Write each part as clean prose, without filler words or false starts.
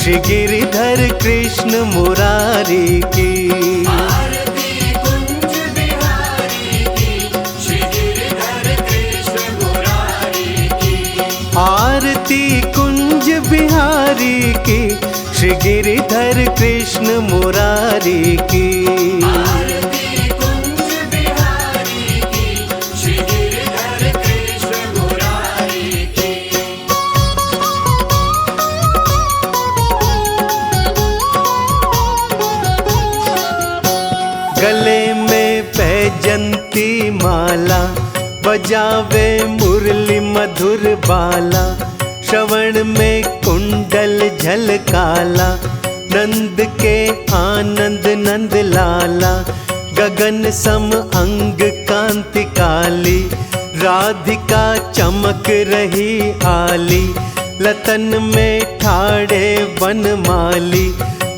श्री गिरिधर कृष्ण मुरारी की। आरती कुंज बिहारी की, श्री गिरिधर कृष्ण मुरारी की। आरती कुंज बिहारी की, श्री गिरिधर कृष्ण मुरारी की। आरती कुंज बिहारी की, श्री गिरिधर कृष्ण मुरारी की। गले में बैजंती माला, बजावे मुरली मधुर बाला। श्रवण में कुंडल झलकाला, नंद के आनंद नंद लाला। गगन सम अंग कांति काली, राधिका चमक रही आली। लतन में ठाड़े बनमाली,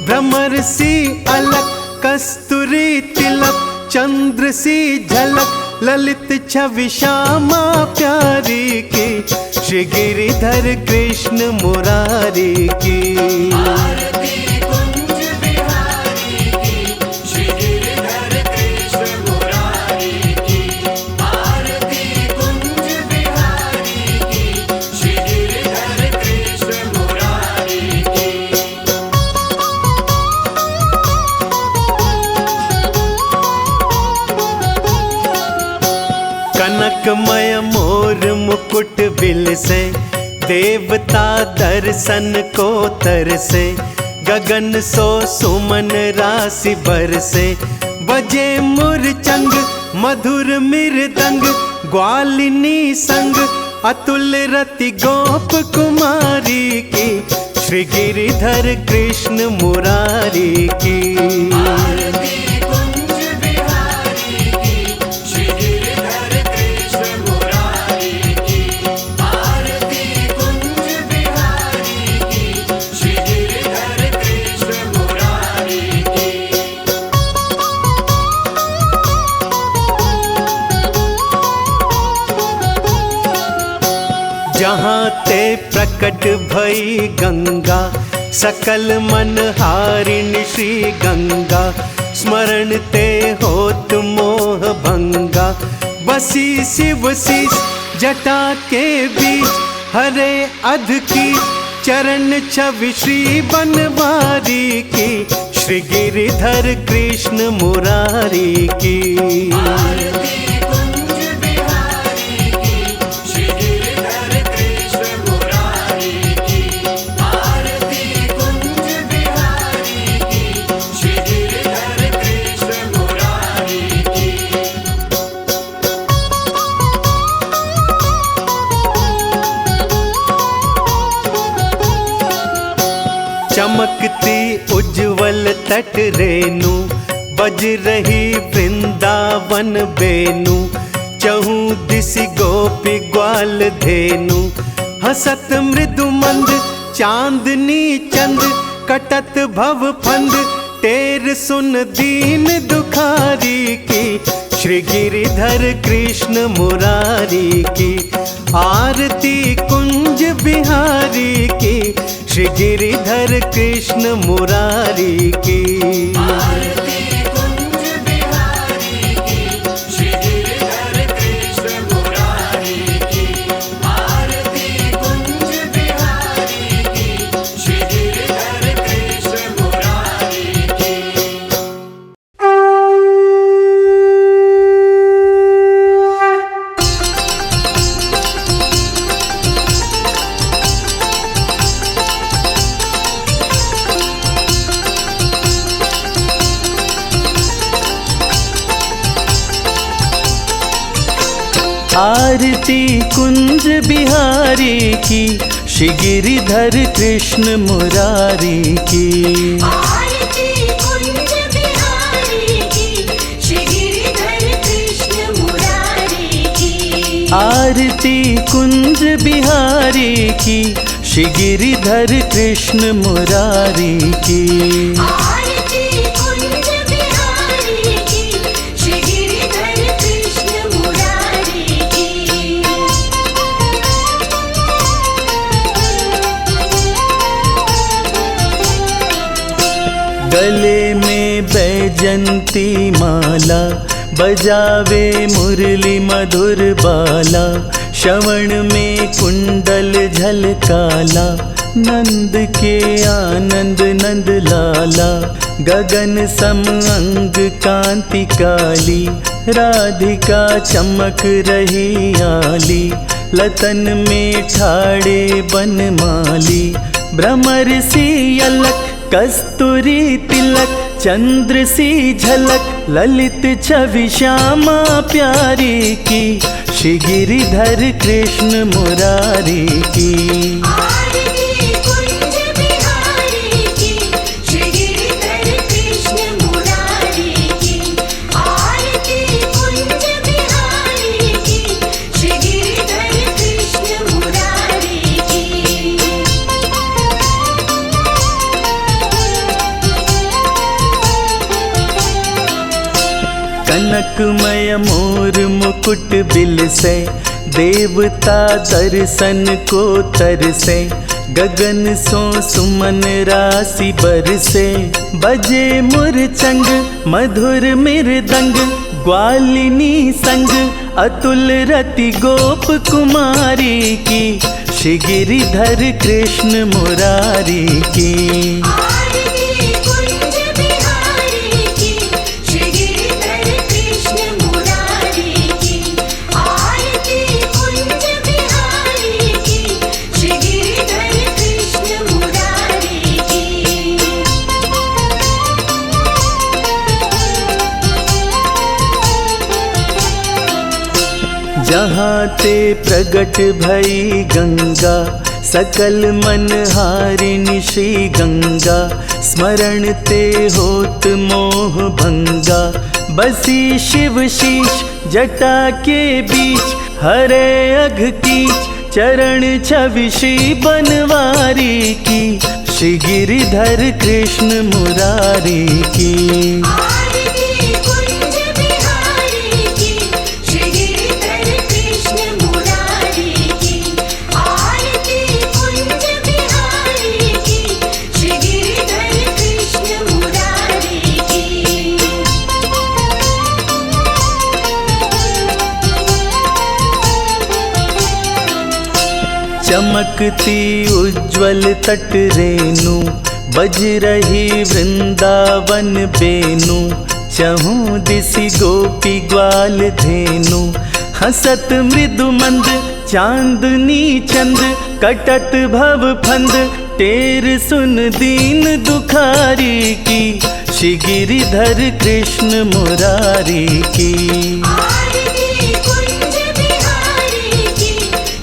भ्रमर सी अलक कस्तूरी तिलक। चंद्र सी झलक ललित छवि श्यामा प्यारी की, श्री गिरिधर कृष्ण मुरारी की। आरती कुंज बिहारी की, श्री गिरिधर कृष्ण मुरारी की। आरती कुंज बिहारी की, श्री गिरिधर कृष्ण मुरारी की। कनकमय मोर मुकुट बिल से, देवता दर्शन को तरसे। गगन सो सुमन राशि बरसे, बजे मुरचंग मधुर मृदंग। ग्वालिनी संग अतुल रति गोप कुमारी की, श्री गिरिधर कृष्ण मुरारी की। आरती कुंज बिहारी की, श्री गिरिधर कृष्ण मुरारी की। आरती कुंज बिहारी की, श्री गिरिधर कृष्ण मुरारी की। जहाँ ते प्रकट भई गंगा, सकल मन हारिणी श्री गंगा। स्मरण ते होत मोह भंगा, बसी शिव शीश जटा के बीच। हरे अध की चरण छवि श्री बनवारी की, श्री गिरिधर कृष्ण मुरारी की। आरती कुंज बिहारी की, श्री गिरिधर कृष्ण मुरारी की। आरती कुंज बिहारी की, श्री गिरिधर कृष्ण मुरारी की। चमकती उज्जवल तट रेणु, बज रही वृंदावन बेनु। चहु दिशि गोपी ग्वाल धेनु, हसत मृदु मंद चांदनी चंद। कटत भव फंद टेर सुन दीन दुखारी की, श्री गिरिधर कृष्ण मुरारी की। आरती कुंज बिहारी की, श्री गिरिधर कृष्ण मुरारी की। आरती कुंज बिहारी की, श्री गिरिधर कृष्ण मुरारी की। आरती कुंज बिहारी की, श्री गिरिधर कृष्ण मुरारी की। आरती कुंज बिहारी की, श्री गिरिधर कृष्ण मुरारी की। आरती कुंज बिहारी की, श्री गिरिधर कृष्ण मुरारी की। आरती कुंज बिहारी की, श्री गिरिधर कृष्ण मुरारी की। आरती कुंज बिहारी की, श्री गिरिधर कृष्ण मुरारी की। वैजंती माला, बजावे मुरली मधुर बाला, श्रवण में कुंडल झलकाला, नंद के आनंद नंद लाला, गगन सम अंग कांति काली, राधिका चमक रही आली, लतन में ठाड़े बनमाली, भ्रमर सी अलक कस्तूरी तिलक, चंद्र सी झलक ललित छवि श्यामा प्यारी की, श्री गिरिधर कृष्ण मुरारी की। आरती कुंज बिहारी की, श्री गिरिधर कृष्ण मुरारी की। आरती कुंज बिहारी की, श्री गिरिधर कृष्ण मुरारी की। कनकमय मोर मुकुट बिलसे, देवता दर्शन को तरसे, गगन सो सुमन राशि बरसे, बजे मुरचंग मधुर मृदंग, ग्वालिनी संग अतुल रति गोप कुमारी की, श्री गिरिधर कृष्ण मुरारी की। आरती कुंज बिहारी की, श्री गिरिधर कृष्ण मुरारी की। आरती कुंज बिहारी की, श्री गिरिधर कृष्ण मुरारी की। जहाँ ते प्रगट भई गंगा, सकल मन हारिणी श्री गंगा, स्मरण ते होत मोह भंगा, बसी शिव शीश जटा के बीच, हरे अघ कीच चरण छवि श्री बनवारी की, श्री गिरिधर कृष्ण मुरारी की। आरती कुंज बिहारी की, श्री गिरिधर कृष्ण मुरारी की। आरती कुंज बिहारी की, श्री गिरिधर कृष्ण मुरारी की। चमकती उज्ज्वल तट रेणु, बज रही वृंदावन बेनु, चहूँ दिसि गोपी ग्वाल धेनु, हसत मृदु मंद चांदनी चंद, कटत भव फंद तेर सुन दीन दुखारी की, श्री गिरिधर कृष्ण मुरारी की। आरती कुंज बिहारी की,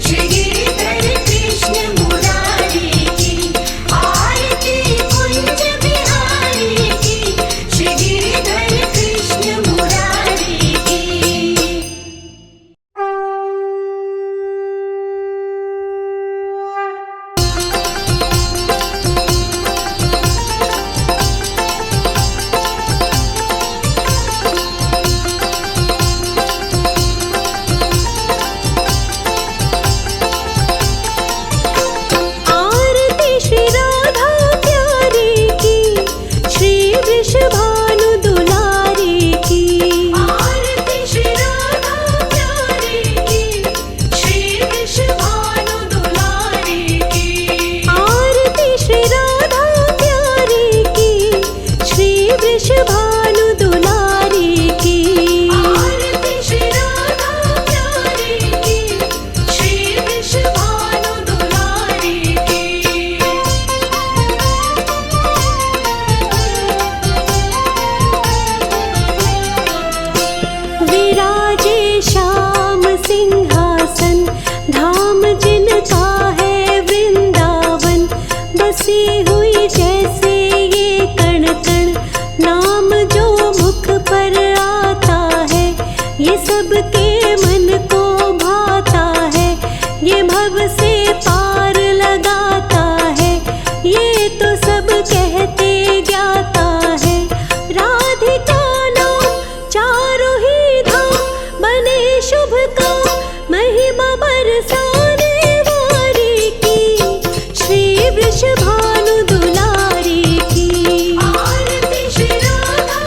श्री गिरिधर कृष्ण मुरारी की। आरती कुंज बिहारी की, श्री गिरिधर कृष्ण मुरारी की। आरती श्री राधा प्यारी की, श्री वृषभानु दुलारी की। आरती श्री राधा प्यारी की, श्री वृषभानु दुलारी की। आरती श्री राधा प्यारी की, श्री वृषभानु दुलारी की। आरती श्री राधा प्यारी की, श्री वृषभानु दुलारी की। विराजे श्याम सिंहासन, धाम जिनका है वृंदावन, बसी हुई जैसे ये कण कण, नाम जो मुख पर आता है, ये सबके मन को भाता है, ये भव से पार लगाता है, ये तो सब कहते ज्ञाता है। राधिका नाम चारों ही धाम, बने शुभ काम महिमा बरसाने वारी की, श्री वृषभानु दुलारी की। आरती श्री राधा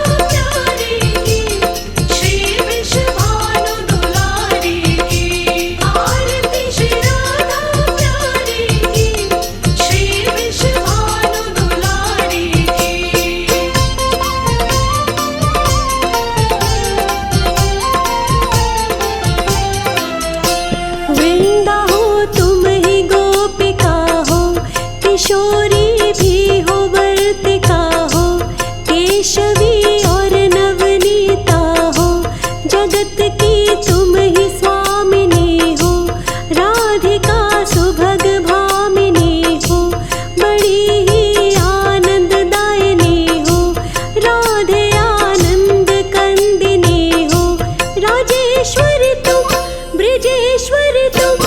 किशोरी भी हो वर्तिका हो, केशवी और नवनीता हो, जगत की तुम ही स्वामिनी हो, राधिका सुभग भामिनी हो, बड़ी ही आनंददायिनी हो, राधे आनंद कंदिनी हो, राजेश्वरी तुम, ब्रजेश्वरी तुम,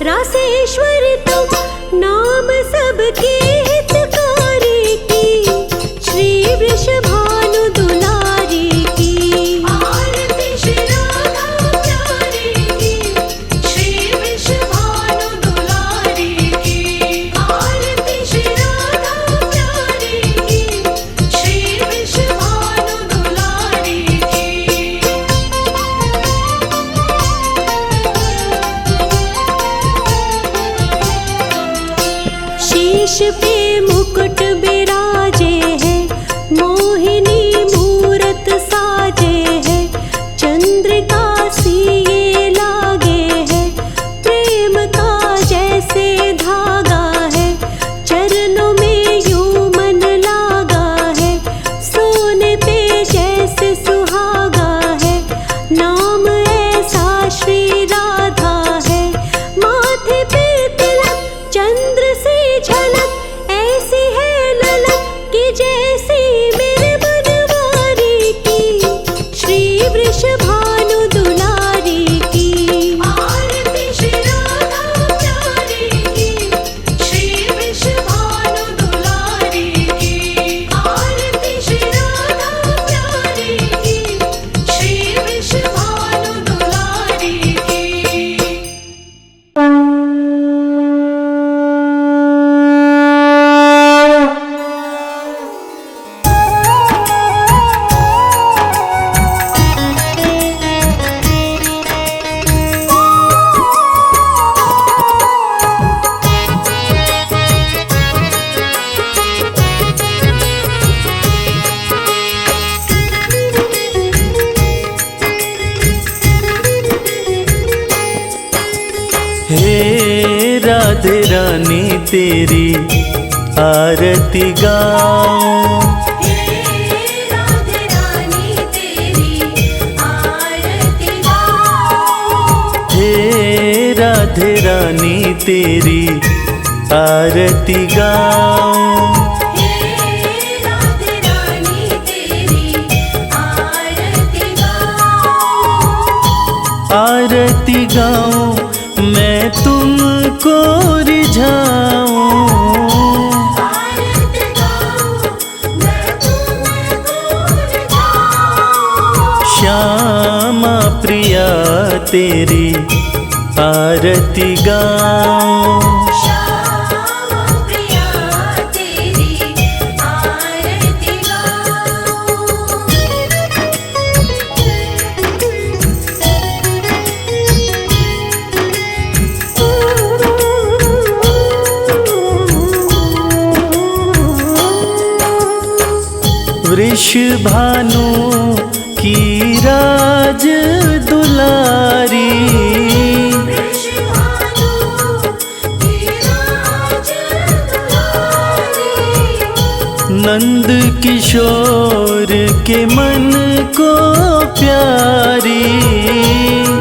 रासेश्वरी तुम, नाम सबके हितकारी की, श्री वृषभानु दुलारी की। आरती श्री राधा प्यारी की, श्री वृषभानु दुलारी की। आरती श्री राधा प्यारी की, श्री वृषभानु दुलारी की। शीश पे मुकुट बिराजे है, मोहिनी मूरत साजे है, चंद्रिका सी ये लागे है, प्रेम का जैसे धागा है, चरणों में यूं मन लागा है, सोने पे जैसे सुहागा है, नाम ऐसा श्री राधा है, माथे पे तिलक चंद्र से झलक, ऐसी है ललक कि जैसी मेरे बनवारी की, श्री वृषभानु दुलारी की। आरती श्री राधा प्यारी की, श्री वृषभानु दुलारी की। आरती श्री राधा प्यारी की, श्री वृषभानु दुलारी की। हे राधे रानी तेरी आरती गाऊं, राधे रानी तेरी आरती गाऊं, हे राधे रानी तेरी आरती गाऊं, राधे रानी तेरी आरती गाऊं, आरती गाऊं मैं तुमको रिझाऊं, आरती गाऊं मैं तुमको रिझाऊं, श्यामा प्रिया तेरी आरती गाऊं, श्यामा प्रिया तेरी आरती वृषभानु की राज दुलारी, वृषभानु की राज दुलारी, नंद किशोर के मन को प्यारी,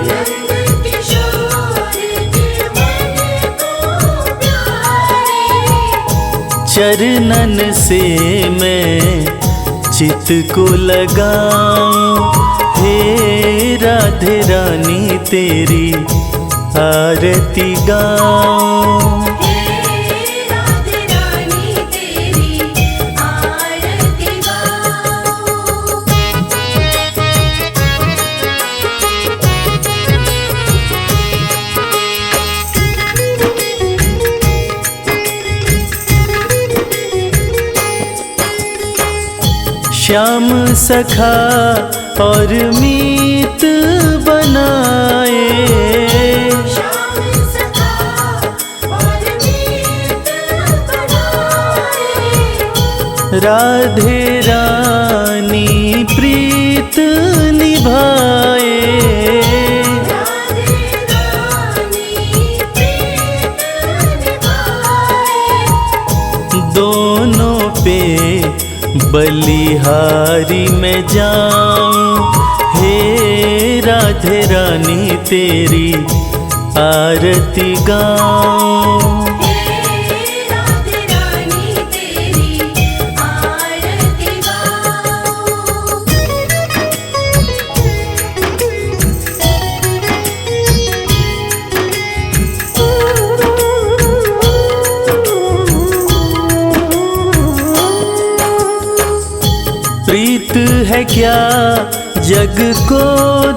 नंद किशोर के मन को प्यारी, चरणन से मैं चित को लगाऊं, हे राधे रानी तेरी आरती गाऊं, राधे रानी तेरी आरती गाऊं। श्याम सखा और मीत बनाए, श्याम सखा और मीत बनाए, राधे रानी प्रीत निभाए, राधे रानी प्रीत निभाए, बलिहारी में जाऊं, हे राधे रानी तेरी आरती गाऊं। हे राधे रानी तेरी आरती गाऊं। प्रीत है क्या जग को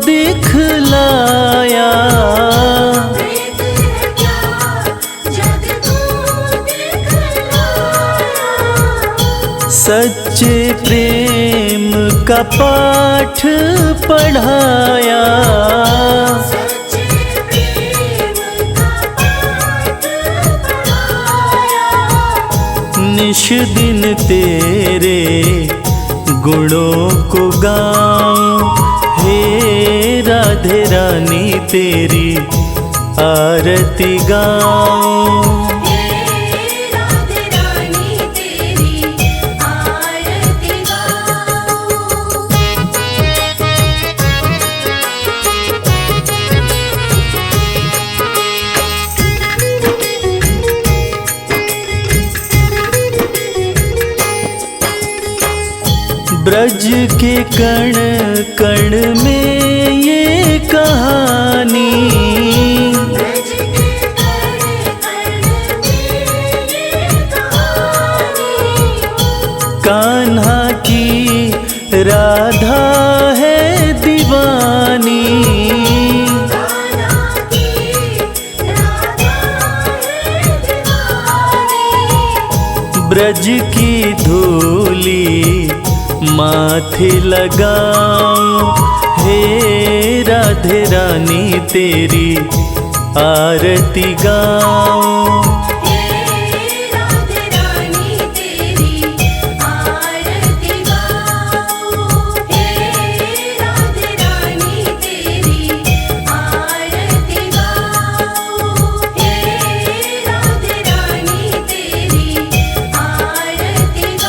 दिखलाया, प्रीत है क्या जग को दिखलाया। सच्चे प्रेम का पाठ पढ़ाया। सच्चे प्रेम का पाठ पढ़ाया। निश दिन तेरे गुणों को गाऊं, हे राधे रानी तेरी आरती गाऊं। हे राधे रानी तेरी आरती गाऊं। ब्रज के कण कण में ये कहानी, ब्रज के कण कण में ये कहानी। कान्हा की राधा है दीवानी। कान्हा की राधा है दीवानी। ब्रज की धूली माथे लगाऊं, हे राधे रानी तेरी आरती गाऊं। हे राधे रानी तेरी आरती गाऊं। हे राधे रानी तेरी आरती गाऊं। हे राधे रानी तेरी आरती गाऊं।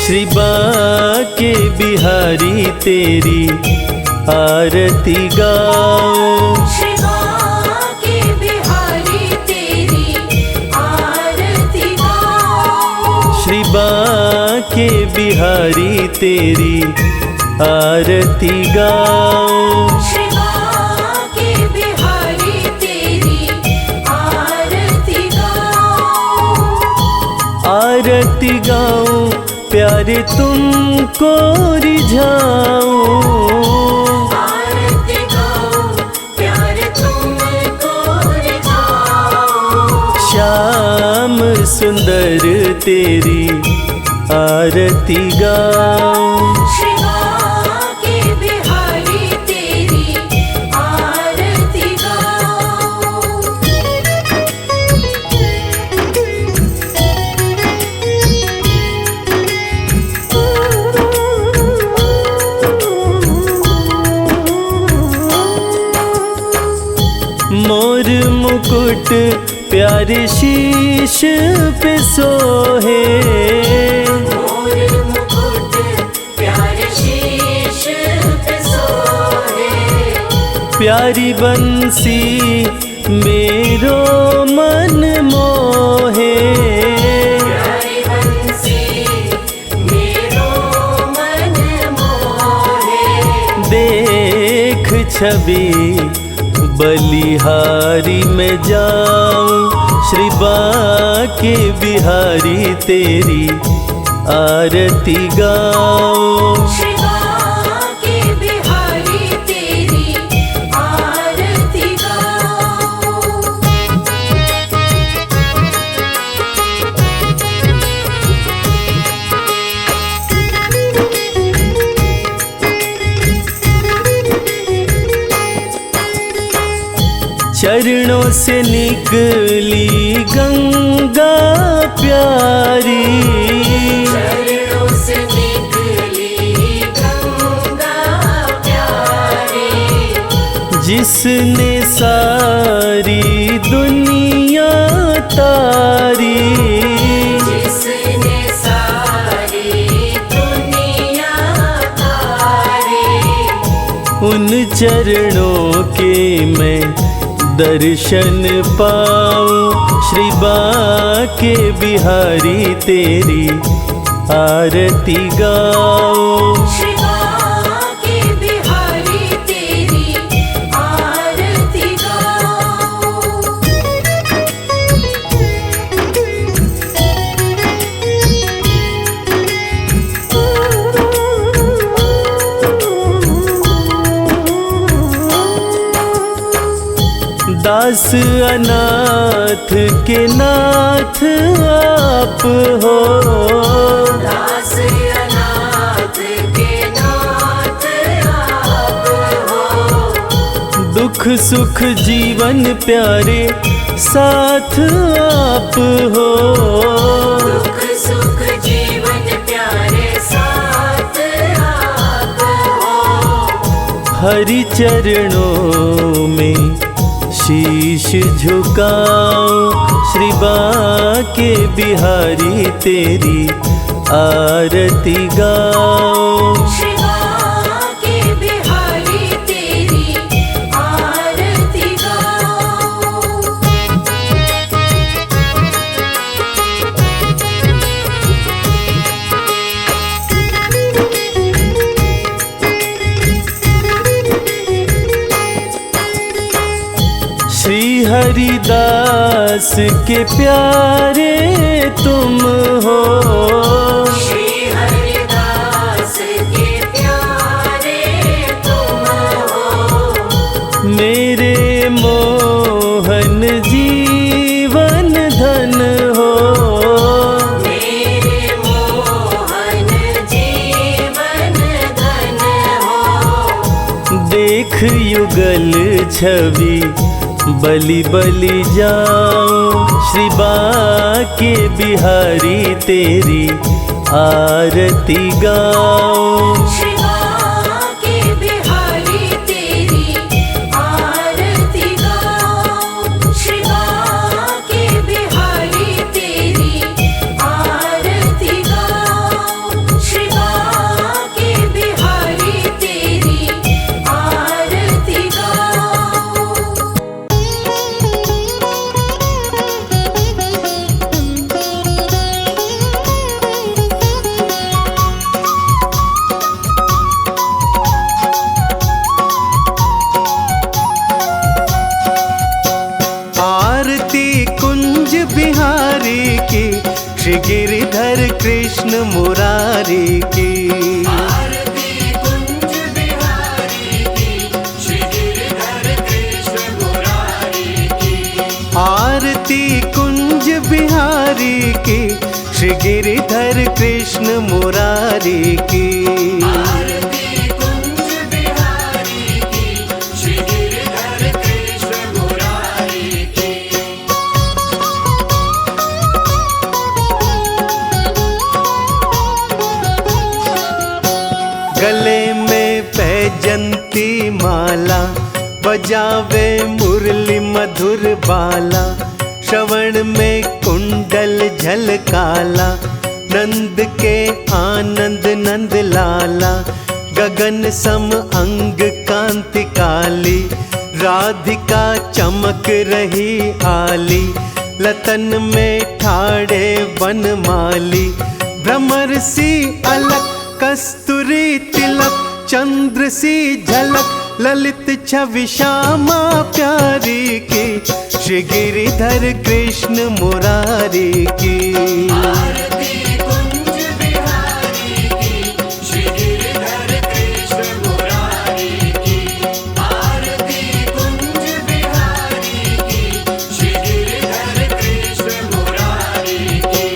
श्री बाके बिहारी तेरी आरती गाऊं। श्री बाके बिहारी तेरी आरती गाऊं। श्री बाके बिहारी तेरी आरती गाऊं। श्री बाके बिहारी तेरी आरती गाऊं। आरती गाऊं प्यारे तुमको रिझाऊं। आरती गाऊं प्यारे तुमको रिझाऊं। श्याम सुंदर तेरी आरती गाऊं। श्री बाके बिहारी तेरी आरती गाऊं। मोर मुकुट प्यारे शीश पे सोहे। मोर मुकुट प्यारे शीश पे सोहे। प्यारी बंसी मेरो मन मोहे। प्यारी बंसी मेरो मन मोहे। देख छवि बलिहारी में जाऊं, श्री बाके बिहारी तेरी आरती गाऊं। श्री बाके बिहारी तेरी आरती गाऊं। चरणों से निकली गंगा प्यारी, चरणों से निकली गंगा प्यारी, जिसने सारी दुनिया तारी, जिसने सारी दुनिया तारी। उन चरणों के मैं दर्शन पाऊं, श्री बाके बिहारी तेरी आरती गाऊं। श्री बाके बिहारी तेरी आरती गाऊं। दास अनाथ के नाथ आप हो, दास अनाथ के नाथ आप हो, दुख सुख जीवन प्यारे साथ आप हो। दुख सुख जीवन प्यारे साथ आप हो। हरि चरणों में शीश झुकाऊं, श्री बाके बिहारी तेरी आरती गाऊं। श्री बाके बिहारी तेरी आरती गाऊं। श्री हरिदास के प्यारे तुम हो, श्री हरिदास के प्यारे तुम हो। मेरे मोहन जीवन धन हो, मेरे मोहन जीवन धन हो। देख युगल छवि बलि बलि जाऊं, श्री बाके बिहारी तेरी आरती गाऊं। श्री बाके बिहारी तेरी आरती गाऊं। श्री बाके बिहारी तेरी आरती गाऊं। श्री बाके बिहारी तेरी आरती गाऊं। आरती कुंज बिहारी की, श्री गिरिधर कृष्ण मुरारी की। आरती कुंज बिहारी की, श्री गिरिधर कृष्ण मुरारी की। आरती कुंज बिहारी की, श्री गिरिधर कृष्ण मुरारी की। आरती कुंज बिहारी की, श्री गिरिधर कृष्ण मुरारी की। गले में पैजंती माला, बजावे मुरली मधुर बाला। श्रवण में कुंडल झलकाला, नंद के आनंद नंद लाला। गगन सम अंग कांति काली, राधिका चमक रही आली। लतन में ठाड़े वनमाली, भ्रमर सी अलक कस्तूरी तिलक। चंद्र सी झलक ललित छवि श्यामा प्यारी की, श्री गिरिधर कृष्ण मुरारी की। आरती कुंज बिहारी की, श्री गिरिधर कृष्ण मुरारी की। आरती कुंज बिहारी की, श्री गिरिधर कृष्ण मुरारी की।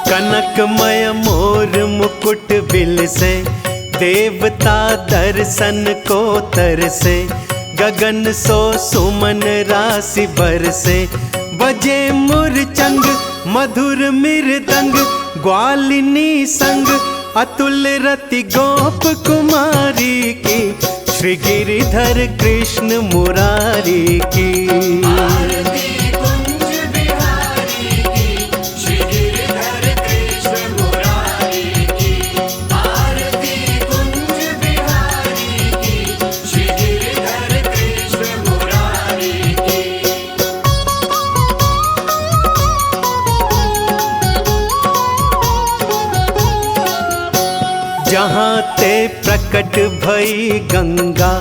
कनकमय मोर मुकुट बिल दिल से, देवता दर्शन को तरसे, गगन सो सुमन राशि बरसे। बजे मुरचंग मधुर मृदंग, ग्वालिनी संग अतुल रति गोप कुमारी की, श्री गिरिधर कृष्ण मुरारी की। आरती कुंज बिहारी की, श्री गिरिधर कृष्ण मुरारी की। आरती कुंज बिहारी की, श्री गिरिधर कृष्ण मुरारी की। जहाँ ते प्रकट भई गंगा,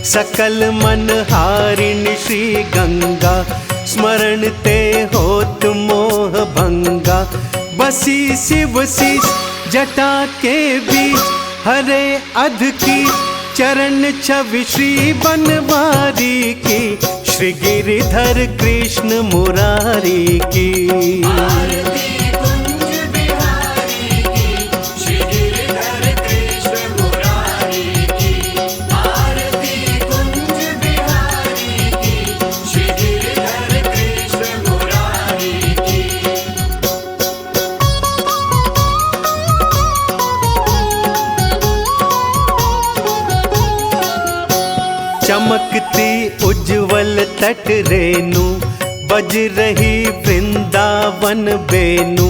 सकल मन हारिणी श्री गंगा। स्मरण ते होत मोह भंगा, बसी शिव शीश जटा के बीच। हरे अध की चरण छवि श्री बनवारी की, श्री गिरिधर कृष्ण मुरारी की। आरती कुंज बिहारी की, श्री गिरिधर कृष्ण मुरारी की। आरती कुंज बिहारी की, श्री गिरिधर कृष्ण मुरारी की। चमकती उज्जवल तट रेणु, बज रही वृंदावन बेनु।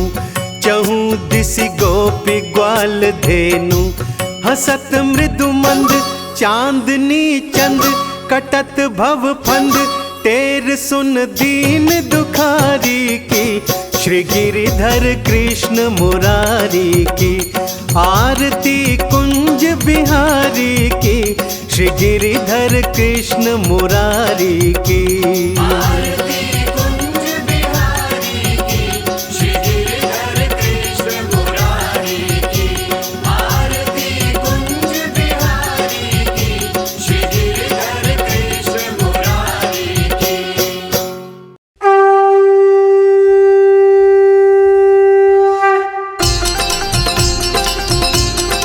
चहु दिशि गोपी ग्वाल धेनु, हसत मृदु मंद चांदनी चंद। कटत भव फंद टेर सुन दीन दुखारी की, श्री गिरिधर कृष्ण मुरारी की। आरती कुंज बिहारी की, श्री गिरिधर कृष्ण मुरारी की। आरती कुंज बिहारी की, श्री गिरिधर कृष्ण मुरारी की। आरती कुंज बिहारी की, श्री गिरिधर कृष्ण मुरारी की।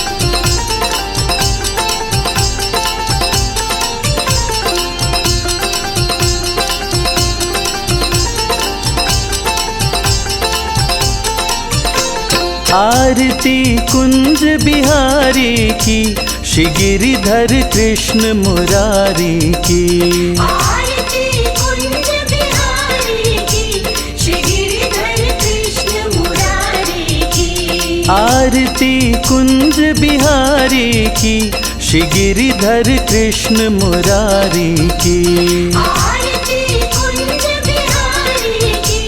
आरती कुंज बिहारी की, श्री गिरिधर कृष्ण मुरारी की। आरती कुंज बिहारी की, श्री गिरिधर कृष्ण मुरारी की। आरती कुंज बिहारी की, श्री गिरिधर कृष्ण मुरारी की। आरती कुंज बिहारी की,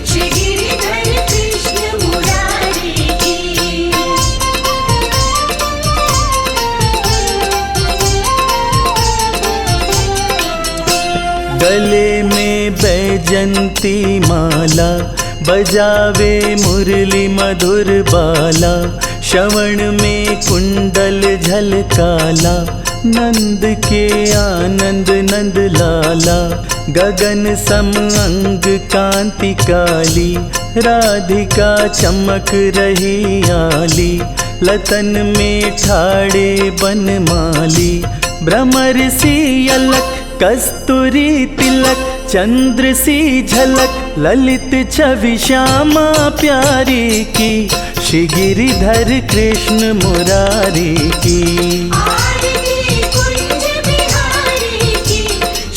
श्री गिरिधर कृष्ण मुरारी की। गले में बैजंती माला, बजावे मुरली मधुर बाला। श्रवण में कुंडल झलकाला, नंद के आनंद नंद लाला। गगन सम अंग कांति काली, राधिका चमक रही आली। लतन में ठाड़े बनमाली, भ्रमर सी अलक कस्तूरी तिलक। चंद्र सी झलक ललित छवि श्यामा प्यारी की, श्री गिरिधर कृष्ण मुरारी की। आरती कुंज बिहारी की,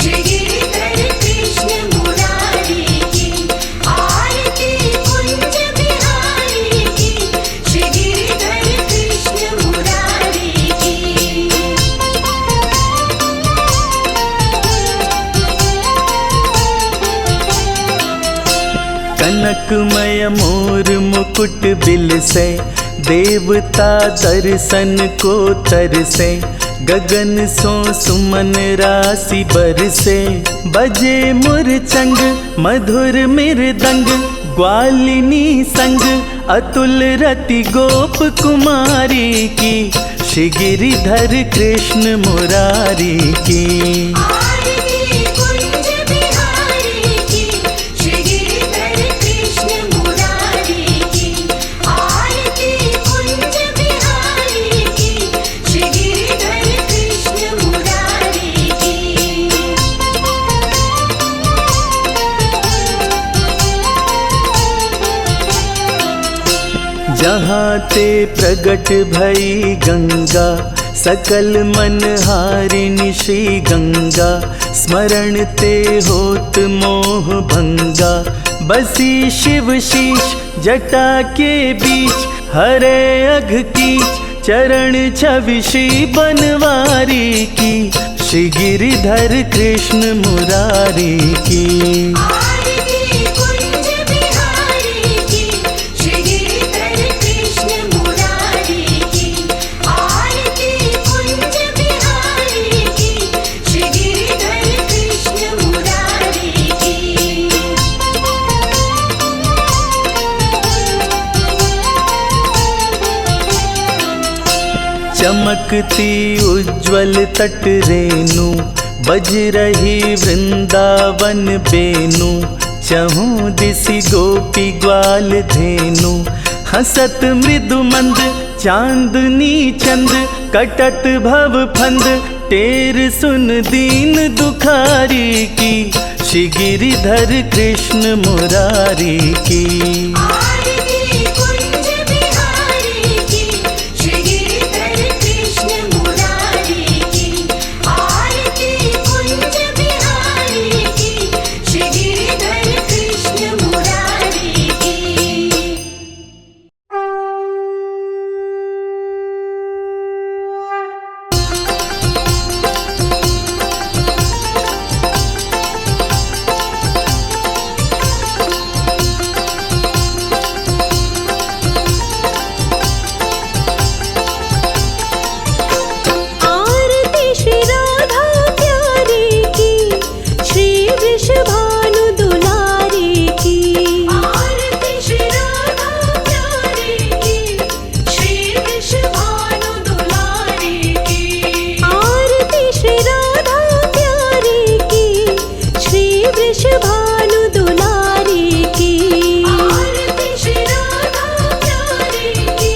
श्री गिरिधर कृष्ण मुरारी की। आरती कुंज बिहारी की, श्री गिरिधर कृष्ण मुरारी की। कनकमय मोर मुकुट बिल से, देवता दर्शन को तरसे। गगन सो सुमन राशि बरसे, बजे मुरचंग मधुर मृदंग। ग्वालिनी संग अतुल रति गोप कुमारी की, श्री गिरिधर कृष्ण मुरारी की। आरती कुंज बिहारी की, श्री गिरिधर कृष्ण मुरारी की। आरती कुंज बिहारी जहाँ ते प्रगट भई गंगा, सकल मन हारिणी श्री गंगा। स्मरण ते होत मोह भंगा, बसी शिव शीश जटा के बीच। हरे अघ कीच चरण छवि श्री बनवारी की। श्री गिरिधर कृष्ण मुरारी की। आरती कुंज बिहारी की, श्री गिरिधर कृष्ण मुरारी की। आरती कुंज बिहारी की, श्री गिरिधर कृष्ण मुरारी की। चमकती उज्ज्वल तट रेणु, बज रही वृंदावन बेनु। चहु दिसि गोपी ग्वाल धेनु, हसत मृदु मंद चांदनी चंद। कटत भव फंद टेर सुन दीन दुखारी की। श्री गिरिधर कृष्ण मुरारी की। आरती कुंज बिहारी की, श्री गिरिधर कृष्ण मुरारी की। आरती कुंज बिहारी की, श्री गिरिधर कृष्ण मुरारी की। आरती श्री राधा प्यारी की, श्री वृषभानु दुलारी की। आरती श्री राधा प्यारी की, श्री वृषभानु दुलारी की। आरती श्री राधा प्यारी की, श्री वृषभानु दुलारी की। आरती श्री राधा प्यारी की,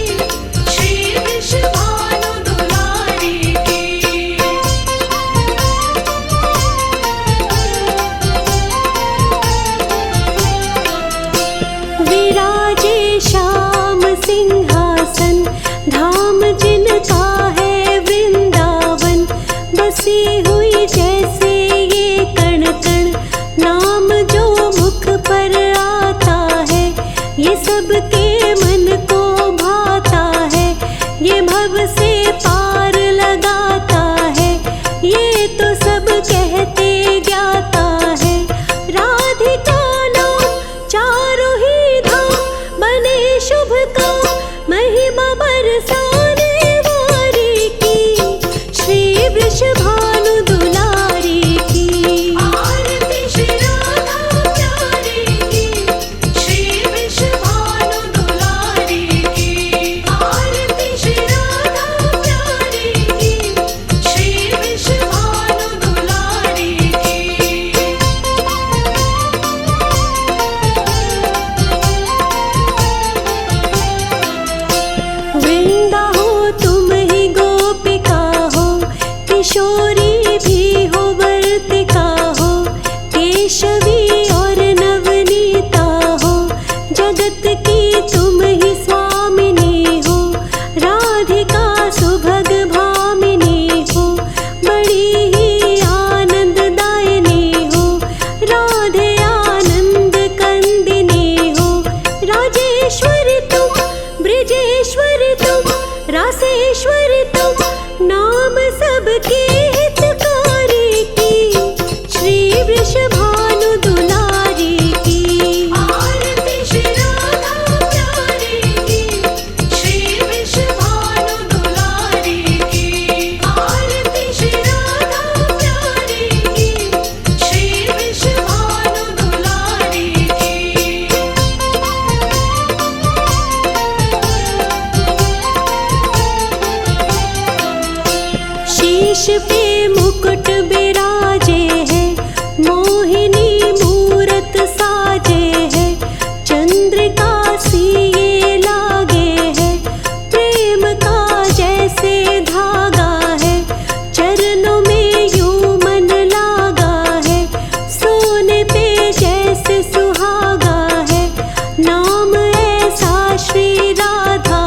श्री वृषभानु दुलारी की। विराजे श्याम सिंहासन, धाम जिनका है वृंदावन। बसी हुई जैसे ये कण कण, नाम जो मुख पर आता है। ये सबके मन को भाता है, ये भव से पार लगाता है। ये तो सब कहते ज्ञाता है। राधिका नाम चारों ही धाम, बने शुभ काम महिमा बरसाने वारी की। श्री वृषभानु दुलारी की। आरती श्री राधा प्यारी की, श्री वृषभानु दुलारी की। आरती श्री राधा प्यारी की, श्री वृषभानु दुलारी की। वृंदा हो तुम ही गोपिका हो, किशोरी भी हो वर्तिका हो। केशवी और नवनीता हो, जगत की तुम ही स्वामिनी हो। राधिका सुभग भामिनी हो, बड़ी ही आनंददायिनी हो। राधे आनंद कंदिनी हो। राजेश्वरी तुम, ब्रिजेश्वरी तुम, रासेश्वरी तुम। नाम सबके हितकारी की। श्री वृषभानु दुलारी की। आरती श्री राधा प्यारी की, श्री वृषभानु दुलारी की। आरती श्री राधा प्यारी की, श्री वृषभानु दुलारी की। शीश पे मुकुट बिराजे है, मोहिनी मूरत साजे है। चंद्रिका सी ये लागे है, प्रेम का जैसे धागा है। चरणों में यूं मन लागा है, सोने पे जैसे सुहागा है। नाम ऐसा श्री राधा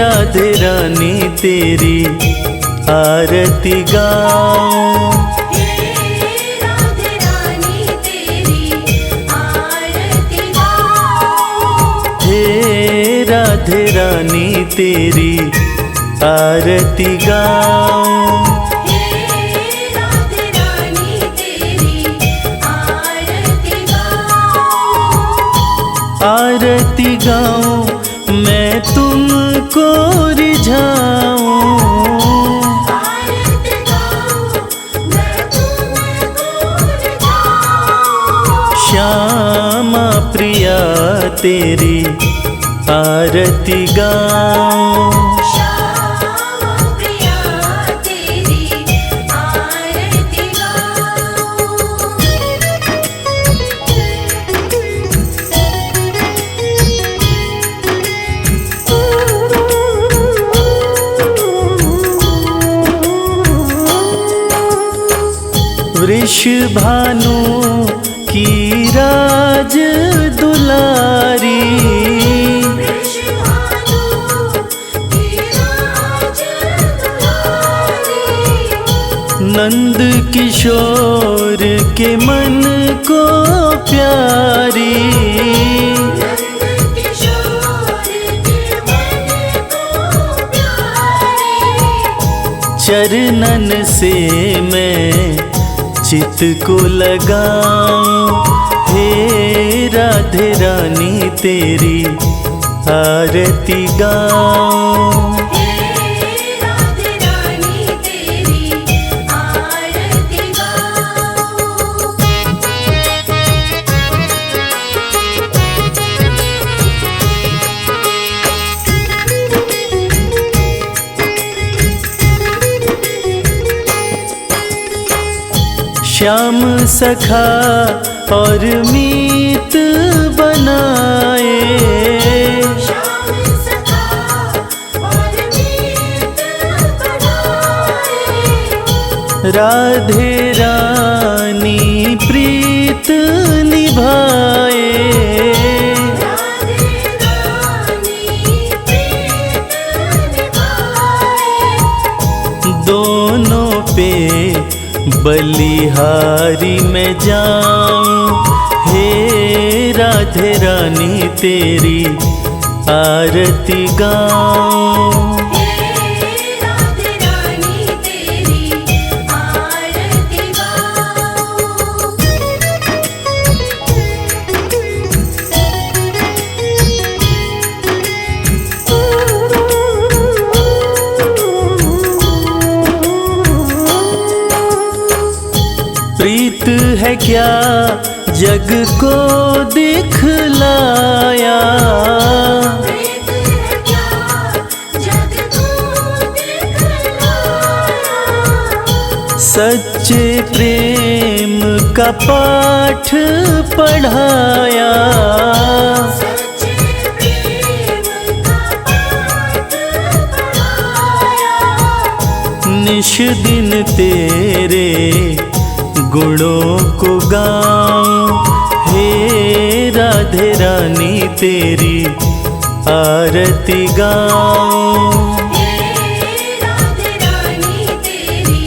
राधे रानी तेरी आरती गाऊं। हे राधे रानी तेरी आरती गाऊं। हे राधे रानी तेरी आरती गाऊं। हे राधे रानी तेरी आरती गाऊं। आरती गाऊं मैं तुमको रिझाऊं। आरती गाऊं मैं तुमको रिझाऊं। श्यामा प्रिया तेरी आरती गाऊं। श्यामा प्रिया तेरी आरती वृषभानु की राज दुलारी। वृषभानु की राज दुलारी। नंद किशोर के मन को प्यारी। नंद किशोर के मन को प्यारी। चरणन से मैं चित को लगाऊं। हे राधे रानी तेरी आरती गाऊं। हे राधे रानी तेरी आरती गाऊं। श्याम सखा और मीत बनाए। श्याम सखा और मीत बनाए। राधे रानी प्रीत निभाए। राधे रानी प्रीत निभाए। दोनों पे बलिहारी में जाऊं। हे राधे रानी तेरी आरती गाऊं। हे राधे रानी तेरी आरती गाऊं। प्रीत है क्या जग को दिखलाया। प्रीत है क्या जग को दिखलाया। सच्चे प्रेम का पाठ पढ़ाया। सच्चे प्रेम का पाठ पढ़ाया। निश दिन तेरे गुणों को गाऊं। हे राधे रानी तेरी आरती गाऊं। हे राधे रानी तेरी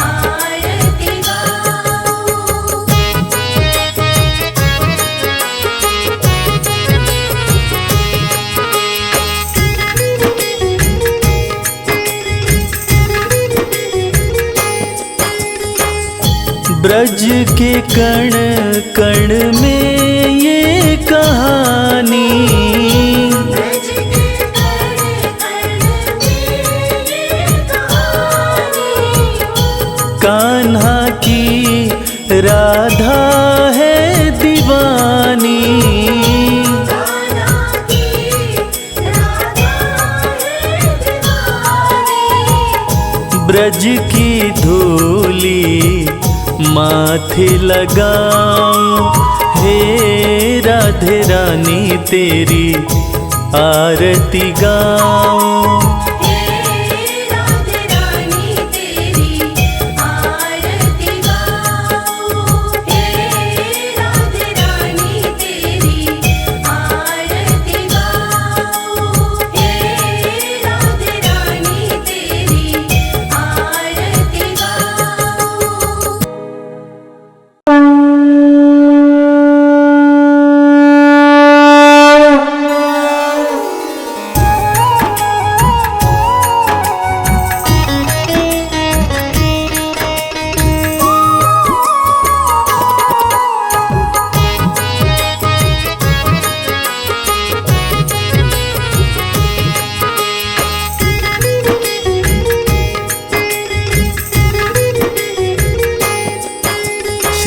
आरती गाऊं। ब्रज के कण कण में ये कहानी। ब्रज के कण कण में ये कहानी। कान्हा की राधा है दीवानी। कान्हा की राधा है दीवानी। ब्रज की धूली माथे लगाऊं। हे राधे रानी तेरी आरती गाऊं। हे राधे रानी तेरी आरती गाऊं। हे राधे रानी तेरी आरती गाऊं। हे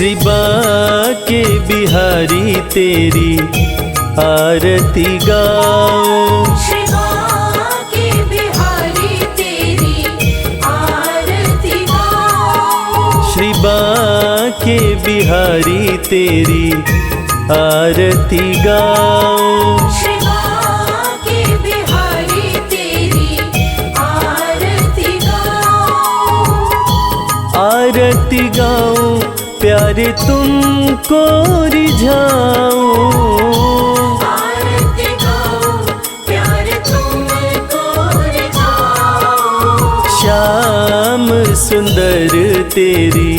श्री बाके बिहारी तेरी आरती गाओ। श्री बाके बिहारी तेरी आरती गाओ। श्री बाके बिहारी तेरी आरती गाओ। श्री बाके बिहारी तेरी आरती गाओ। आरती गाऊं प्यारे तुमको रिझाऊं। आरती गाओ प्यारे तुमको रिझाऊं। श्याम सुंदर तेरी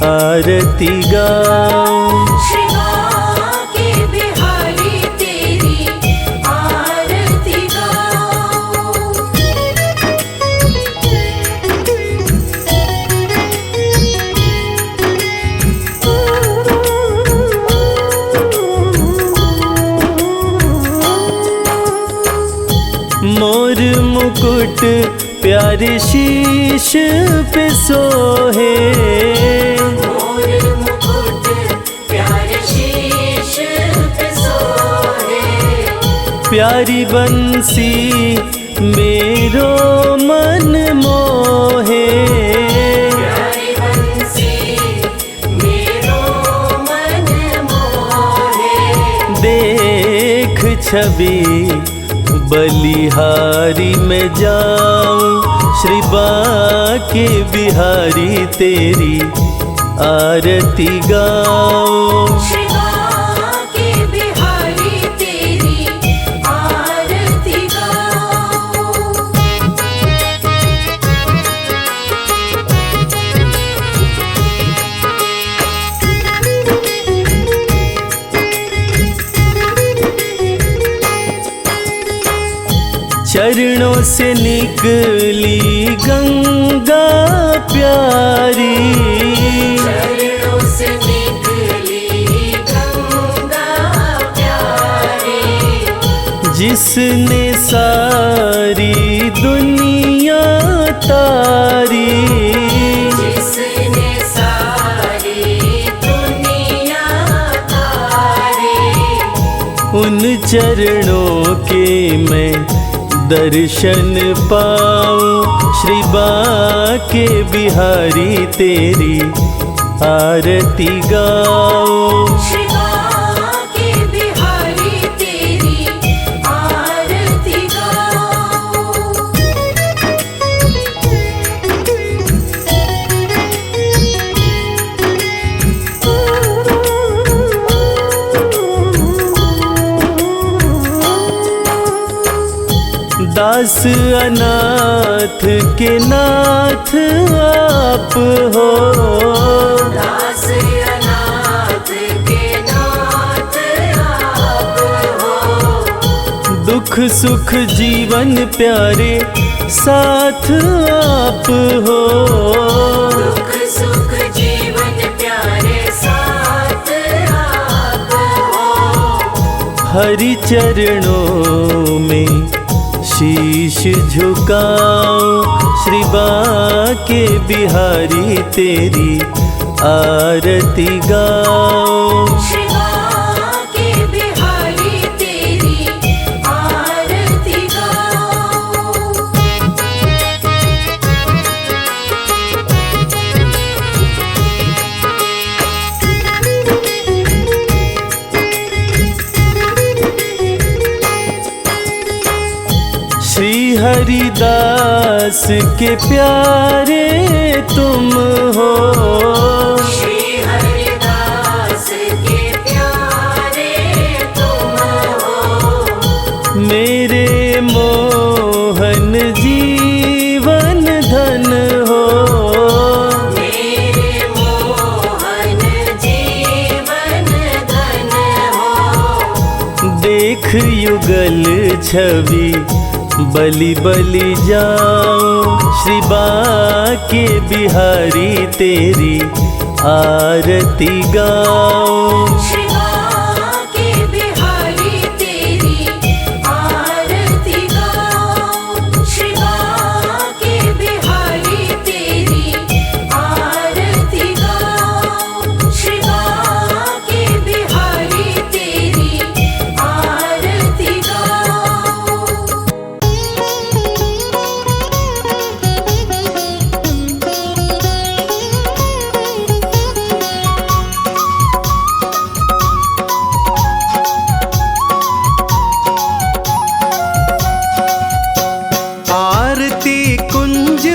आरती गाऊं। श्री बाके बिहारी तेरी आरती गाओ। मोर मुकुट प्यारे शीश पे सोहे। मोर मुकुट प्यारे शीश पे सोहे। प्यारी बंसी मेरो मन मोहे। प्यारी बंसी मेरो मन मोहे। देख छवि बलिहारी में जाऊं। श्री बाके बिहारी तेरी आरती गाऊं। श्री बाके बिहारी तेरी आरती गाओ। चरणों से निकली गंगा प्यारी। चरणों से निकली गंगा प्यारी। जिसने सारी दुनिया तारी। जिसने सारी दुनिया तारी। उन चरणों के मैं दर्शन पाऊं। श्री बाके बिहारी तेरी आरती गाऊं। श्री बाके बिहारी तेरी आरती गाओ। दास अनाथ के नाथ आप हो। दास अनाथ के नाथ आप हो। दुख सुख जीवन प्यारे साथ आप हो। दुख सुख जीवन प्यारे साथ आप हो। हरि चरणों में शीश झुकाऊं। श्री बाके बिहारी तेरी आरती गाऊं। श्री बाके बिहारी तेरी आरती गाओ। श्री हरिदास के प्यारे तुम हो। श्री हरिदास के प्यारे तुम हो। मेरे मोहन जीवन धन हो। मेरे मोहन जीवन धन हो। देख युगल छवि बलि बलि जाऊं। श्री बाके बिहारी तेरी आरती गाऊं। श्री बाके बिहारी तेरी आरती गाओ। श्री बाके बिहारी तेरी आरती गाओ।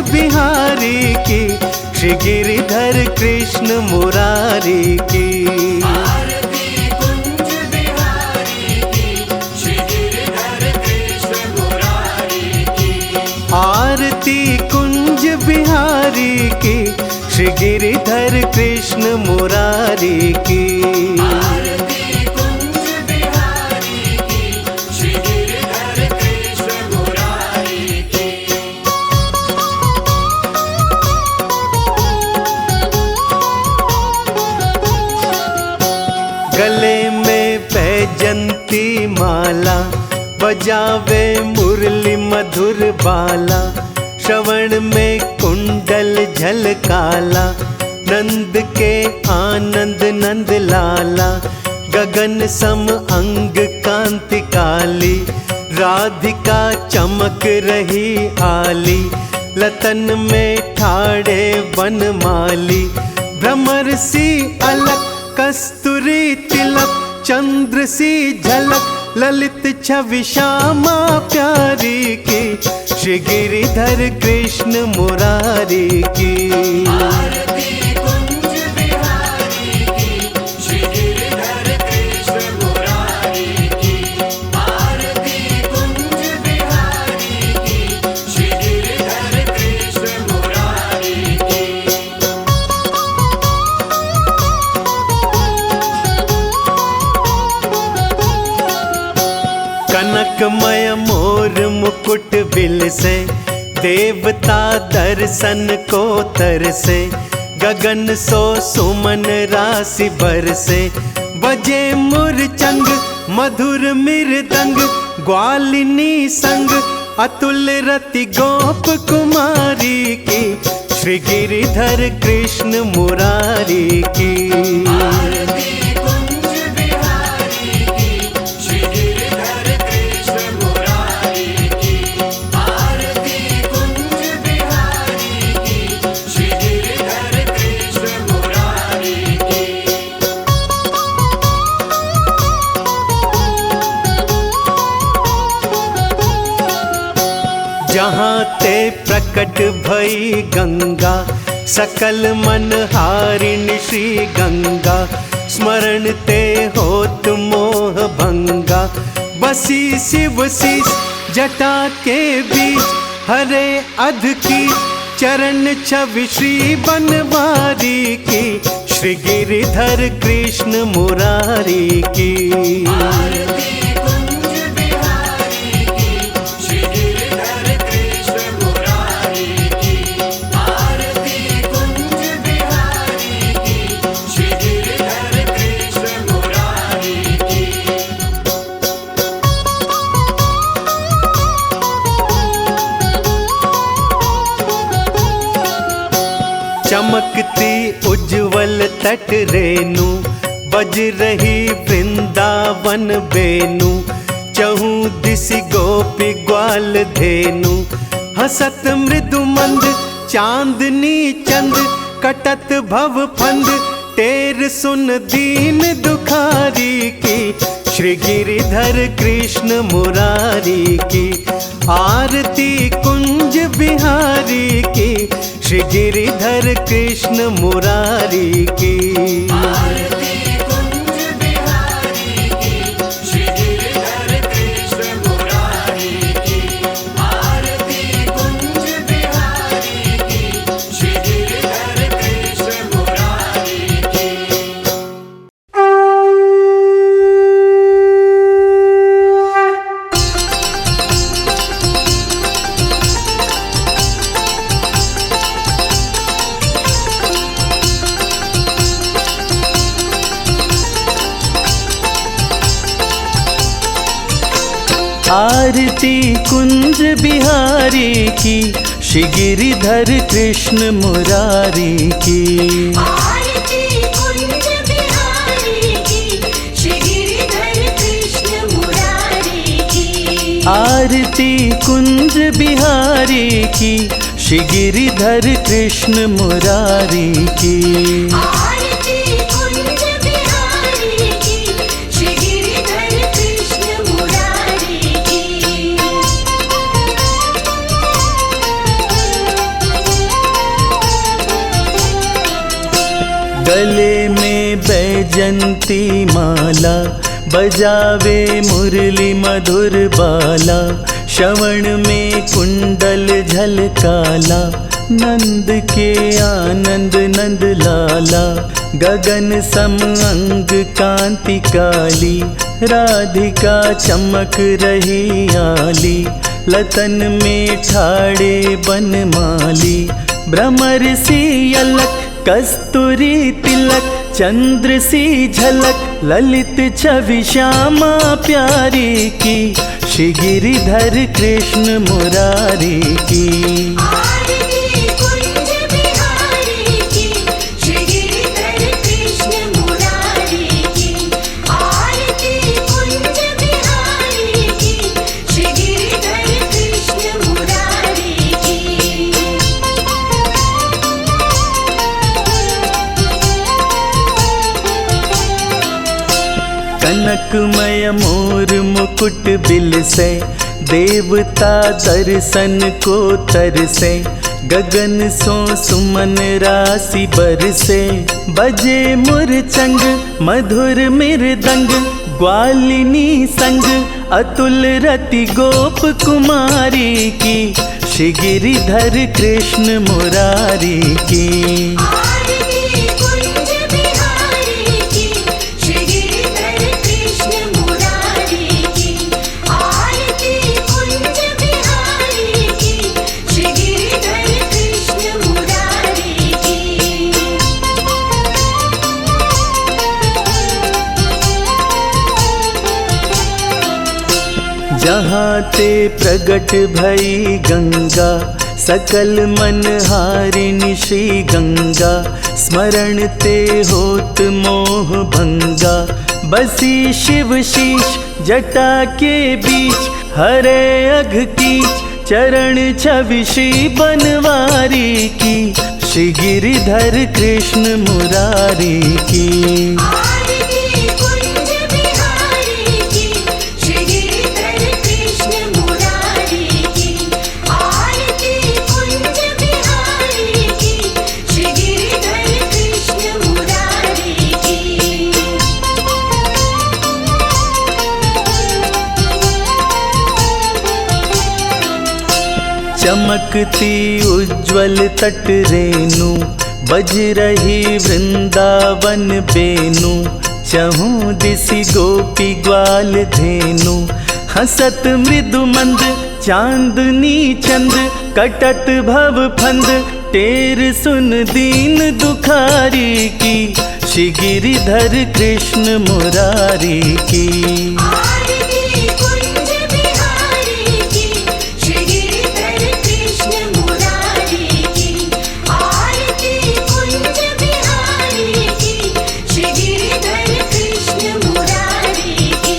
बिहारी की, श्री गिरिधर कृष्ण मुरारी की। आरती कुंज बिहारी की, श्री गिरिधर कृष्ण मुरारी की। आरती कुंज बिहारी की, श्री गिरिधर कृष्ण मुरारी की। आरती कुंज बिहारी की, श्री गिरिधर कृष्ण मुरारी की। गले में बैजंती माला, बजावे मुरली मधुर बाला। श्रवण में कुंडल झलकाला, नंद के आनंद नंद लाला। गगन सम अंग कांति काली, राधिका चमक रही आली। लतन में ठाड़े बनमाली, भ्रमर सी अलक कस्तूरी तिलक। चंद्र सी झलक ललित छवि श्यामा प्यारी की, श्री गिरिधर कृष्ण मुरारी की। आरती कुंज बिहारी की, श्री गिरिधर कृष्ण मुरारी की। आरती कुंज बिहारी की, श्री गिरिधर कृष्ण मुरारी की। कनकमय मोर मुकुट बिल से, देवता दर्शन को तरसे। गगन सो सुमन राशि बरसे, बजे मुरचंग मधुर मृदंग। ग्वालिनी संग अतुल रति गोप कुमारी की, श्री गिरिधर कृष्ण मुरारी की। आरती कुंज बिहारी की, श्री गिरिधर कृष्ण मुरारी की। आरती कुंज बिहारी की, श्री गिरिधर कृष्ण मुरारी की। जहाँ ते प्रकट भई गंगा, सकल मन हारिणी श्री गंगा। स्मरण ते होत मोह भंगा, बसी शिव शीस जटा के बीच। हरे अध की चरण छवि श्री बनवारी की, श्री गिरिधर कृष्ण मुरारी की। आरती कुंज बिहारी की, श्री गिरिधर कृष्ण मुरारी की। आरती कुंज बिहारी की, श्री गिरिधर कृष्ण मुरारी की। चमकती उज्जवल तट रेणु, बज रही वृंदावन बेनु। चहु दिशि गोपी ग्वाल धेनु, हसत मृदु मंद चांदनी चंद। कटत भव फंद टेर सुन दीन दुखारी की, श्री गिरिधर कृष्ण मुरारी की। आरती कुंज बिहारी की, श्री गिरिधर कृष्ण मुरारी की। आरती कुंज बिहारी की, श्री गिरिधर कृष्ण मुरारी की। आरती कुंज बिहारी की, श्री गिरिधर कृष्ण मुरारी की। आरती कुंज बिहारी की, श्री गिरिधर कृष्ण मुरारी की। आरती कुंज बिहारी की, श्री गिरिधर कृष्ण मुरारी की। आरती कुंज बिहारी की, श्री गिरिधर कृष्ण मुरारी की। आरती कुंज बिहारी की, श्री गिरिधर कृष्ण मुरारी की। गले में बैजंती माला, बजावे मुरली मधुर बाला। श्रवण में कुंडल झलकाला, नंद के आनंद नंद लाला। गगन सम अंग कांति काली, राधिका चमक रही आली। लतन में ठाड़े बनमाली, भ्रमर सी अलक कस्तूरी तिलक। चंद्र सी झलक ललित छवि श्यामा प्यारी की। श्री गिरिधर कृष्ण मुरारी की। आरती कुंज बिहारी की, श्री गिरिधर कृष्ण मुरारी की। आरती कुंज बिहारी की, श्री गिरिधर कृष्ण मुरारी की। कनकमय मोर मुकुट बिलसे, देवता दर्शन को तरसे। गगन सो सुमन राशि बरसे, बजे मुरचंग मधुर मृदंग। ग्वालिनी संग अतुल रति गोप कुमारी की। श्री गिरिधर कृष्ण मुरारी की। आरती कुंज बिहारी की, श्री गिरिधर कृष्ण मुरारी की। आरती कुंज बिहारी की, श्री गिरिधर कृष्ण मुरारी की। जहाँ ते प्रगट भई गंगा, सकल मन हारिणी श्री गंगा। स्मरण ते होत मोह भंगा, बसी शिव शीश जटा के बीच। हरे अघ कीच चरण छवि श्री बनवारी की। श्री गिरिधर कृष्ण मुरारी की। आरती कुंज बिहारी की, श्री गिरिधर कृष्ण मुरारी की। आरती कुंज बिहारी की, श्री गिरिधर कृष्ण मुरारी की। चमकती उज्ज्वल तट रेणु, बज रही वृंदावन बेनु। चहु दिसि गोपी ग्वाल धेनु, हसत मृदु मंद चांदनी चंद। कटत भव फंद टेर सुन दीन दुखारी की। श्री गिरिधर कृष्ण मुरारी की। आरती कुंज बिहारी की, श्री गिरिधर कृष्ण मुरारी की। आरती कुंज बिहारी की, श्री गिरिधर कृष्ण मुरारी की।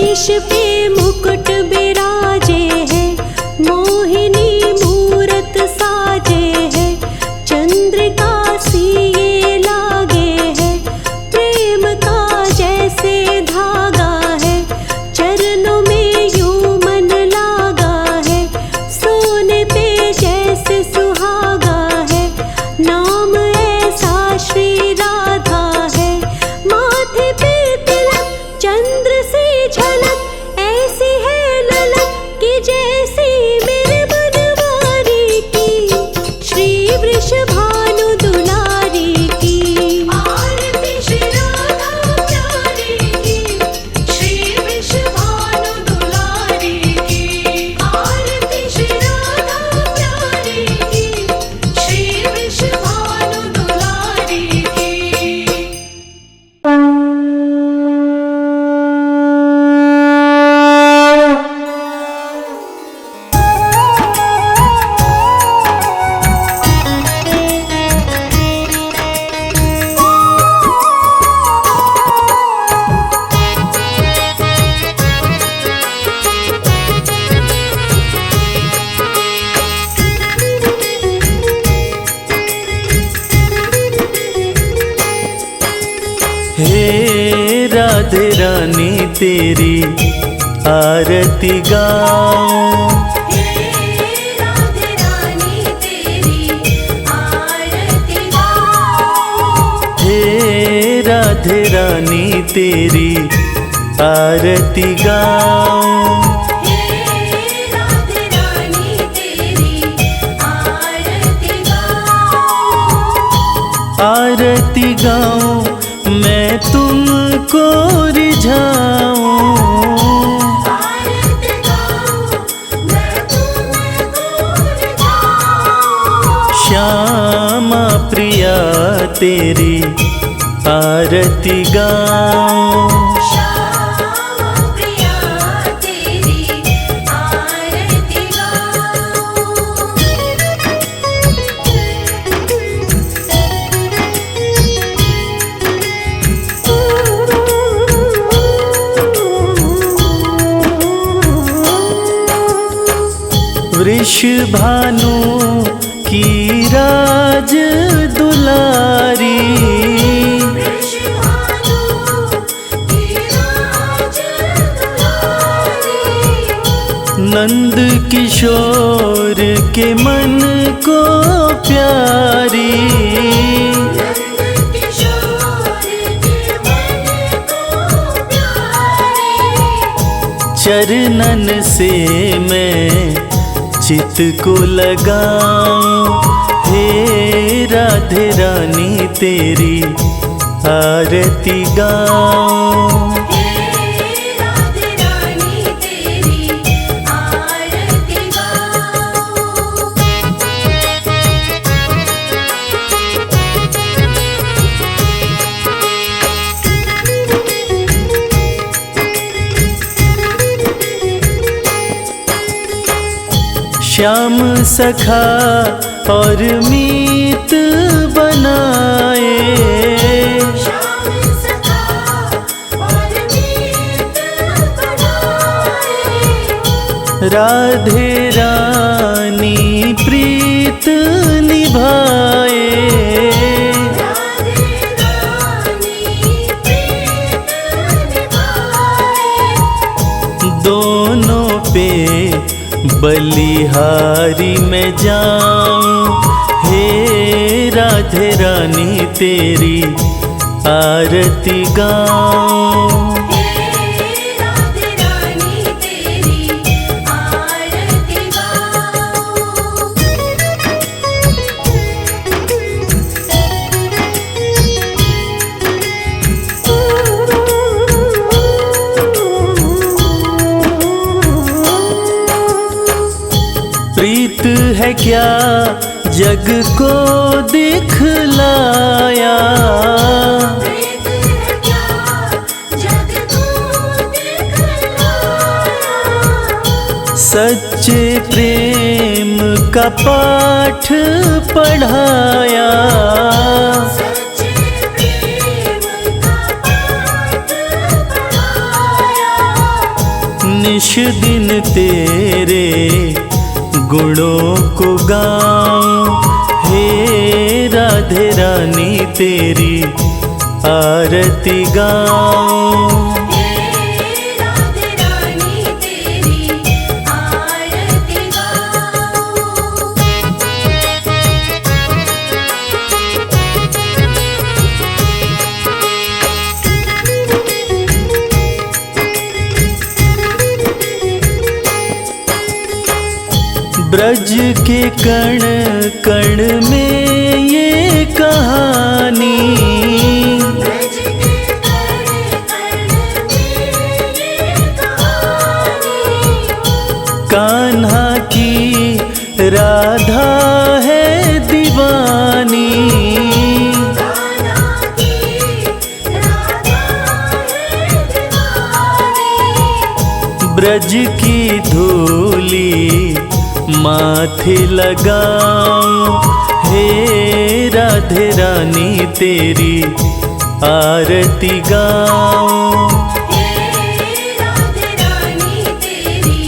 शीश पे मुकुट बिराजे है, मोहिनी मूरत साजे है, चंद्रिका सी ये लागे है, प्रेम का जैसे धागा है, चरणों में यूं मन लागा है, सोने पे जैसे सुहागा है, नाम ऐसा श्री राधा है, माथे पे तिलक चंद्र से झलक, ऐसी है ललक कि जैसी मेरे बनवारी की, श्री वृषभानु दुलारी की। आरती श्री राधा प्यारी की, श्री वृषभानु दुलारी की। आरती श्री राधा प्यारी की, श्री वृषभानु दुलारी की। हे राधे रानी तेरी आरती गाऊं, हे राधे रानी तेरी आरती गाऊं, हे राधे रानी तेरी आरती गाऊं, हे राधे रानी तेरी आरती गाऊं, आरती गाऊं मैं तुमको रिझाऊं, आरती गाऊं मैं तुमको रिझाऊं, श्यामा प्रिया तेरी आरती गाऊं, श्यामा प्रिया तेरी आरती वृषभानु की राज दुलारी, वृषभानु की राज दुलारी, नंद किशोर के मन को प्यारी, नंद किशोर के मन को प्यारी, चरणन से मैं चित को लगाऊं, हे राधे रानी तेरी आरती गाऊं, हे राधे रानी तेरी आरती गाऊं। श्याम सखा और मीत बनाए, श्याम सखा और मीत बनाए, राधे रानी प्रीत निभाए, राधे रानी प्रीत निभाए, दोनों पे बलिहारी में जाऊं, हे राधे रानी तेरी आरती गाऊं, हे राधे रानी तेरी आरती गाऊं। प्रीत है क्या जग को दिखलाया, प्रीत है क्या जग को दिखलाया, सच्चे प्रेम का पाठ पढ़ाया, सच्चे प्रेम का पाठ पढ़ाया, निश दिन तेरे गुणों को गाऊं, हे राधे रानी तेरी आरती गाऊं। हे राधे रानी तेरी आरती गाऊं। ब्रज के कण कण में ये कहानी, ब्रज के कण कण में ये कहानी, कान्हा की राधा है दीवानी। कान्हा की राधा है दीवानी। ब्रज की धूली माथे लगाऊं, हे राधे रानी तेरी आरती गाऊं। हे राधे रानी तेरी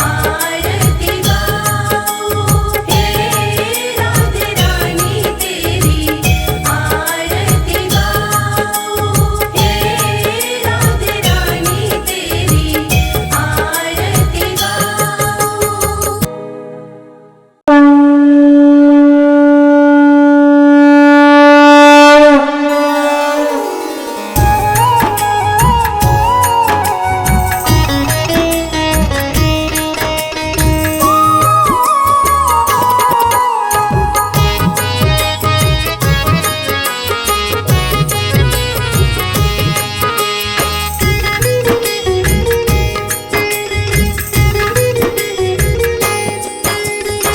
आरती गाऊं। हे राधे रानी तेरी आरती गाऊं। हे राधे रानी तेरी आरती गाऊं।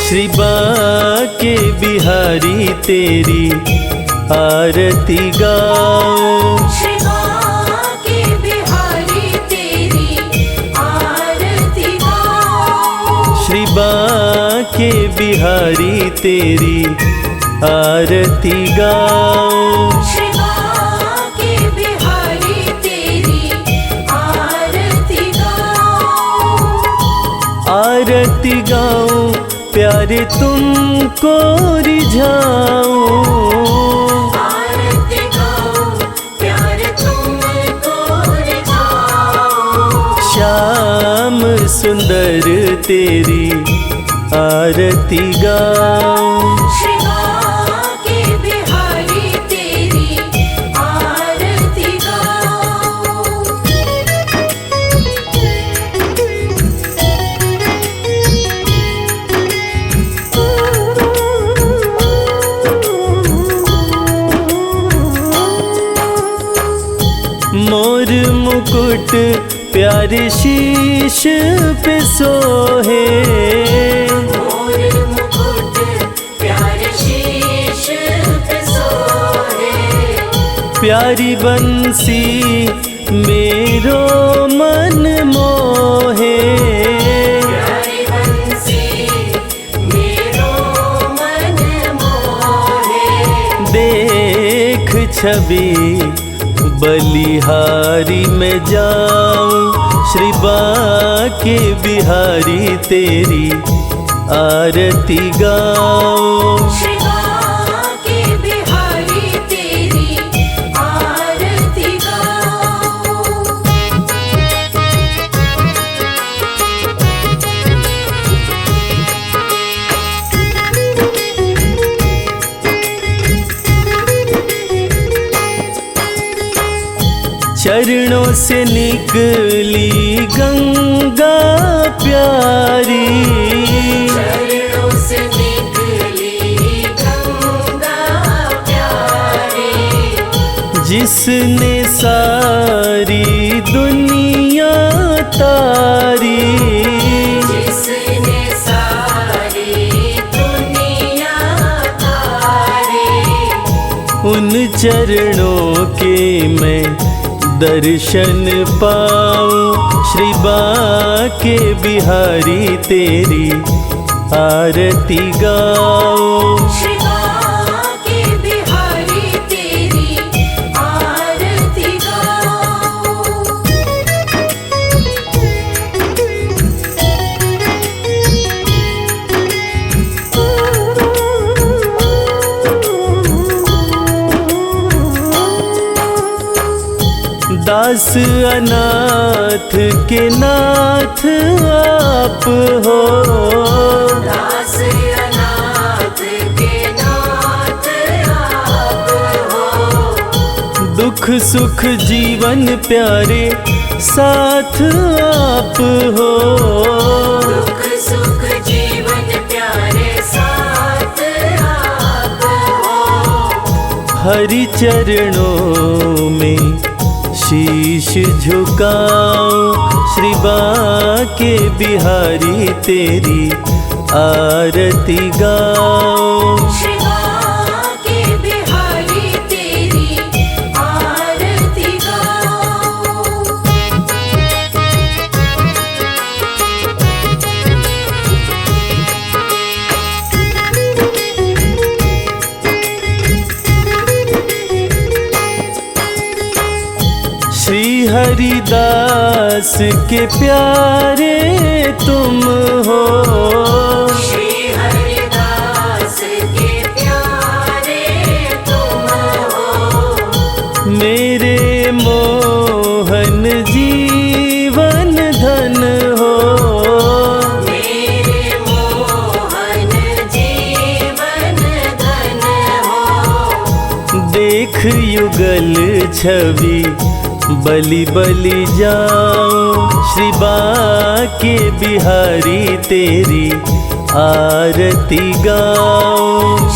श्री बाके बिहारी तेरी आरती गाऊं। श्री बाके बिहारी तेरी आरती गाऊं। श्री बाके बिहारी तेरी आरती गाऊं। श्री बाके बिहारी तेरी आरती गाऊं। आरती गाऊं प्यारे तुमको रिझाऊं। आरती गाऊं प्यार तुमको रिझाऊं। श्याम सुंदर तेरी आरती गाऊं। श्री बाके बिहारी तेरी आरती गाऊं। मोर मुकुट प्यारे शीश पे सोहे। मोर मुकुट प्यारे शीश पे सोहे। प्यारी बंसी मेरो मन मोहे। प्यारी बंसी मेरो मन मोहे। देख छवि बलिहारी में जाऊं, श्री बाके बिहारी तेरी आरती गाऊं। श्री बाके बिहारी तेरी आरती गाऊं। चरणों से निकली गंगा प्यारी। चरणों से निकली गंगा प्यारी। जिसने सारी दुनिया तारी। जिसने सारी दुनिया तारी। उन चरणों के मैं दर्शन पाऊं, श्री बाके बिहारी तेरी आरती गाऊं। श्री बाके बिहारी तेरी आरती गाऊं। दास अनाथ के नाथ आप हो, दास अनाथ के नाथ आप हो। दुख सुख जीवन प्यारे साथ आप हो, दुख सुख जीवन प्यारे साथ आप हो। हरि चरणों में शीश झुकाऊं, श्री बांके बिहारी तेरी आरती गाऊं। श्री बांके बिहारी तेरी आरती गाऊं। श्री हरिदास के प्यारे तुम हो, श्री हरिदास के प्यारे तुम हो। मेरे मोहन जीवन धन हो, मेरे मोहन जीवन धन हो। देख युगल छवि बलि बलि जाऊं, श्री बांके बिहारी तेरी आरती गाऊं।